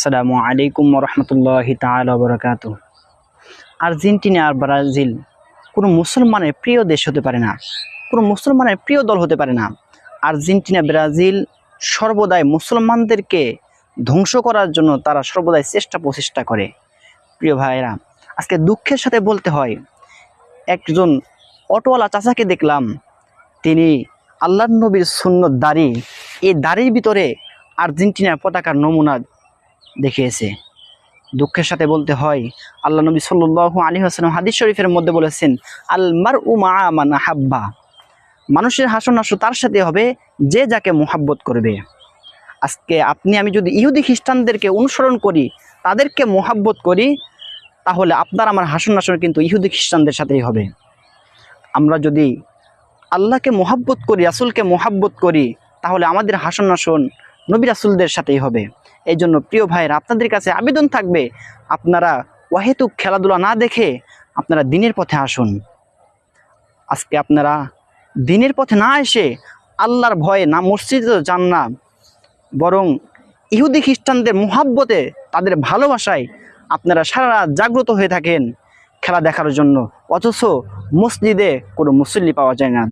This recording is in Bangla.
আসসালামু আলাইকুম রহমতুল্লাহি তাআলা ওয়া বারাকাতুহু। আর্জেন্টিনা আর ব্রাজিল কোনো মুসলমানের প্রিয় দেশ হতে পারে না, কোনো মুসলমানের প্রিয় দল হতে পারে না। আর্জেন্টিনা ব্রাজিল সর্বদাই মুসলমানদেরকে ধ্বংস করার জন্য তারা সর্বদাই চেষ্টা প্রচেষ্টা করে। প্রিয় ভাইরা, আজকে দুঃখের সাথে বলতে হয়, একজন অটোওয়ালা চাচাকে দেখলাম, তিনি আল্লাহর নবীর সুন্নত দাড়ি, এই দাড়ির ভিতরে আর্জেন্টিনার পতাকার নমুনা দেখিয়েছে। দুঃখের সাথে বলতে হয়, আল্লাহ নবী সাল্লাল্লাহু আলাইহি ওয়াসাল্লাম হাদিস শরীফের মধ্যে বলেছেন, আল মারউ মাআ মান আহাব্বা, মানুষের হাসনাসু তার সাথে হবে যে যাকে মোহাব্বত করবে। আজকে আপনি আমি যদি ইহুদি খ্রিস্টানদেরকে অনুসরণ করি, তাদেরকে মোহাব্বত করি, তাহলে আপনার আমার হাসনাসন কিন্তু ইহুদি খ্রিস্টানদের সাথেই হবে। আমরা যদি আল্লাহকে মোহাব্বত করি, রাসূলকে মোহাব্বত করি, তাহলে আমাদের হাসনাসন নবী রাসূলদের সাথেই হবে। এই জন্য প্রিয় ভাইরা, আপনাদের কাছে আবেদন থাকবে, আপনারা অহেতুক খেলাধুলা না দেখে আপনারা দিনের পথে আসুন। আজকে আপনারা দিনের পথে না এসে আল্লাহর ভয়ে না মসজিদে যান না, বরং ইহুদি খ্রিস্টানদের মোহাব্বতে, তাদের ভালোবাসায় আপনারা সারা রাত জাগ্রত হয়ে থাকেন খেলা দেখার জন্য, অথচ মসজিদে কোনো মুসল্লি পাওয়া যায় না।